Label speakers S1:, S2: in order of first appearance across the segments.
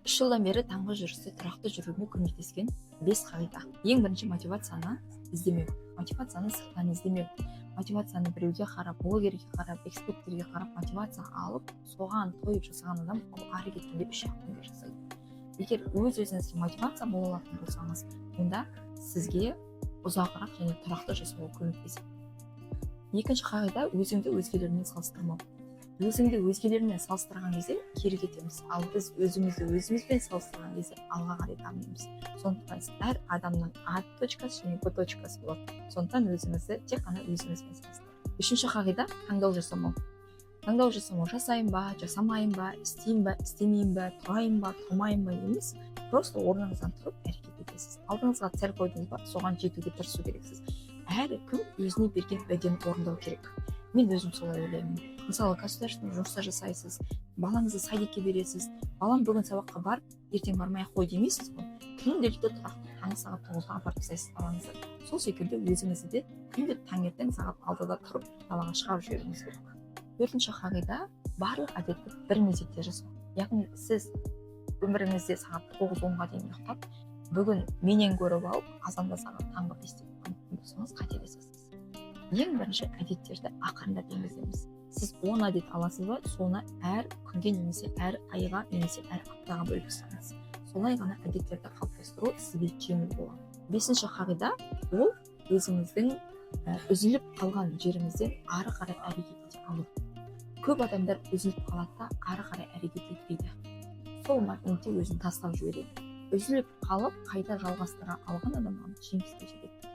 S1: 3 жылдан бері таңғы жүрісте тұрақты жүруіме көмектескен 5 қағида. Ең бірінші мотивацияны іздемеу. Мотивацияны сырттан іздемеу. Мотивацияны біреуге қарап, блогерге қарап, эксперттерге қарап мотивация алып, соған тойып жасаған адам ол ары кеткенде 3 ақ жасайды. Егер өз-өзіңізге мотивация бола алатын болсаңыз, онда сізге ұзағырақ және тұрақты жасауға көмектеседі. Екінші қағида өзіңді өзгелермен салыстырмау. Өзіңді өзгелермен салыстырған кезде кері кетеміз, ал біз өзімізді өзімізбен салыстырған кезде алға қарай дамимыз. Сондықтан әр адамның А точкасы және Б точкасы болады. Сондықтан өзіңізді тек қана өзіңізбен салыстырыңыз. Үшінші қағида таңдау жасамау. Таңдау жасамау, жасайын ба, жасамайын ба, істеймін ба, істемеймін ба, тұрайын ба, тұрмайын ба емес, просто орныңыздан тұрып әрекет етесіз. Алдыңызға цель қойдыңыз ба, соған жетуге тырысу керексіз. Әрі кім өзіне берген уәдені орындау керек. Мен өзім солай ойлаймын. Мысалы, государственный жұмыста жасайсыз, балаңызды садикке бересіз, балам бүгін сабаққа барып, ертең бармай ақ қой демейсіз ғой. Күнделікті тұрақты таңғы сағат 9-ға апарып тастайсыз балаңызды. Сол секілді өзіңізді де күнде таңертең сағат 6-да тұрып далаға шығарып жіберуіңіз керек. Төртінші қағида барлық әдетті бір мезетте жасау. Яғни сіз өміріңізде сағат 9-10-ға дейін ұйықтап, бүгін менен көріп алып, азанда сағат таңғы 5-те болсаңыз қателесесіз. Ең бірінші әдеттерді ақырындап енгіземіз. Сіз 10 әдет аласыз ба, соны әр күнге немесе әр айға немесе әр аптаға бөліп тастаңыз. Солай ғана әдеттерді қалыптастыру сізге жеңіл болады. Бесінші қағида ол өзіңіздің үзіліп қалған жеріңізден ары қарай әрекет ете алу. Көп адамдар үзіліп қалады да ары қарай әрекет етпейді. Сол моментте өзін тастап жібереді. Үзіліп қалып қайта жалғастыра алған адам жеңіске жетеді.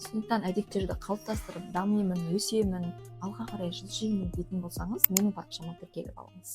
S1: Сондықтан әдеттерді қалыптастырып, дамимын, өсемін, алға қарай жылжимын дейтін болсаңыз, менің парақшама тіркеліп алыңыз.